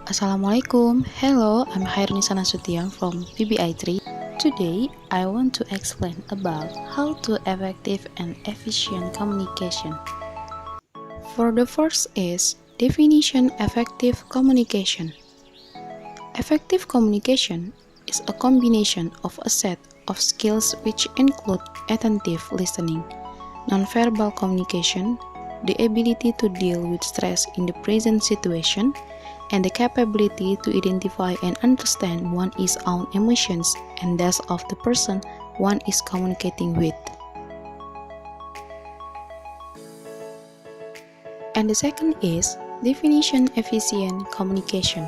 Assalamualaikum. Hello, I'm Khairunnisa Nasution from TBI-3. Today, I want to explain about how to effective and efficient communication. For the first is definition effective communication. Effective communication is a combination of a set of skills which include attentive listening, nonverbal communication, the ability to deal with stress in the present situation, and the capability to identify and understand one's own emotions and those of the person one is communicating with. And the second is definition efficient communication.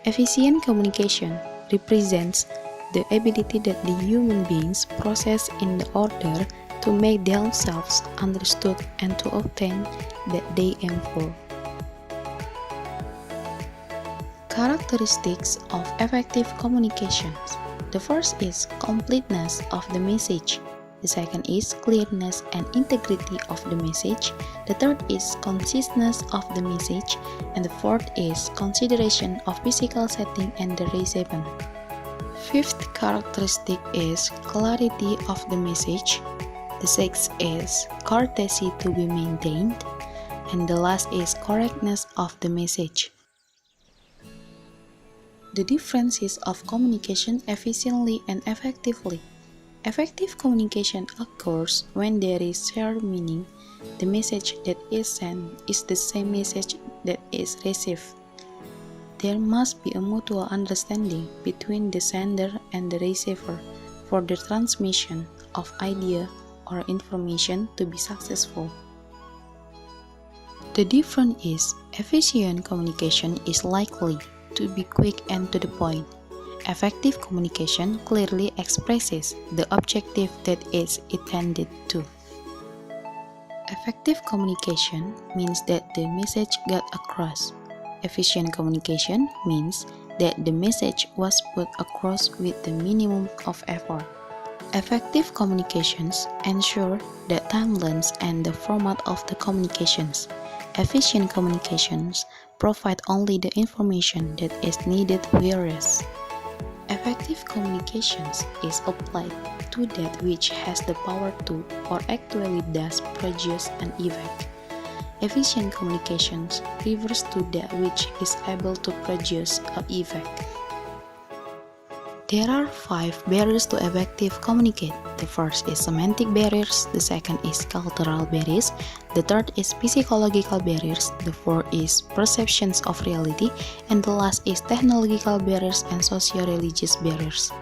Efficient communication represents the ability that the human beings process in the order to make themselves understood and to obtain that they aim for. Characteristics of effective communications. The first is completeness of the message. The second is clearness and integrity of the message. The third is conciseness of the message. And the fourth is consideration of physical setting and the recipient. Fifth characteristic is clarity of the message. The sixth is courtesy to be maintained. And the last is correctness of the message. The differences of communication efficiently and effectively. Effective communication occurs when there is shared meaning. The message that is sent is the same message that is received. There must be a mutual understanding between the sender and the receiver for the transmission of idea or information to be successful. The difference is efficient communication is likely to be quick and to the point. Effective communication clearly expresses the objective that is intended to. Effective communication means that the message got across. Efficient communication means that the message was put across with the minimum of effort. Effective communications ensure the timelines and the format of the communications. Efficient communications provide only the information that is needed, whereas effective communications is applied to that which has the power to or actually does produce an effect. Efficient communications refers to that which is able to produce an effect. There are 5 barriers to effective communicate. The first is semantic barriers, the second is cultural barriers, the third is psychological barriers, the fourth is perceptions of reality, and the last is technological barriers and socio-religious barriers.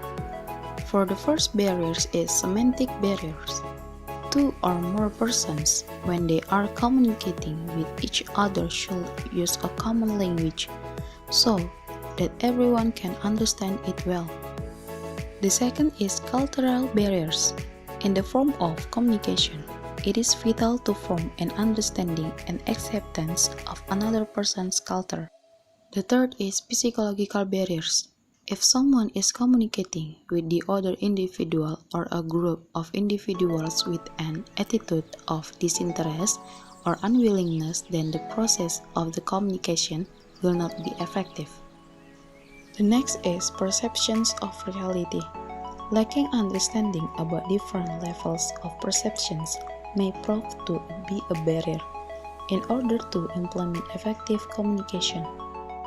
For the first barriers is semantic barriers. 2 or more persons, when they are communicating with each other, should use a common language so that everyone can understand it well. The second is cultural barriers. In the form of communication, it is vital to form an understanding and acceptance of another person's culture. The third is psychological barriers. If someone is communicating with the other individual or a group of individuals with an attitude of disinterest or unwillingness, then the process of the communication will not be effective. The next is perceptions of reality. Lacking understanding about different levels of perceptions may prove to be a barrier in order to implement effective communication.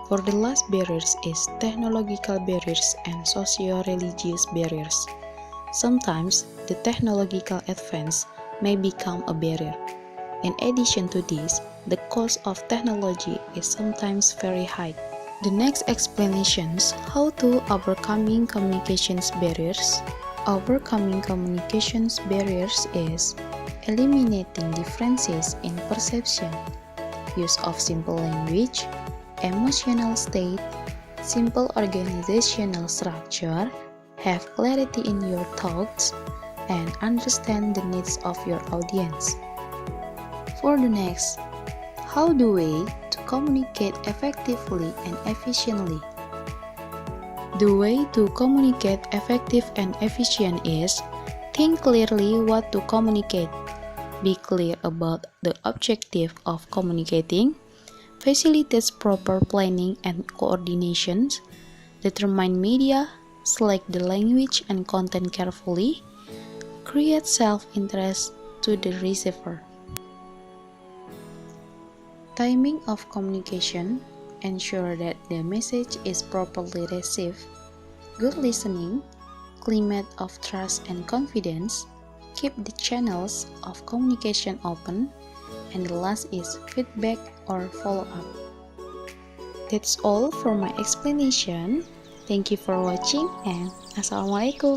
For the last barriers is technological barriers and socio-religious barriers. Sometimes the technological advance may become a barrier. In addition to this, the cost of technology is sometimes very high. The next explanations how to overcoming communications barriers. Overcoming communications barriers is eliminating differences in perception, use of simple language, emotional state, simple organizational structure, have clarity in your thoughts, and understand the needs of your audience. For the next, how do we to communicate effectively and efficiently? The way to communicate effective and efficient is think clearly what to communicate. Be clear about the objective of communicating. facilitates proper planning and coordination, determine media, select the language and content carefully, create self-interest to the receiver. Timing of communication, ensure that the message is properly received, good listening, climate of trust and confidence, keep the channels of communication open, and the last is feedback or follow-up. That's all for my explanation. Thank you for watching and Assalamualaikum.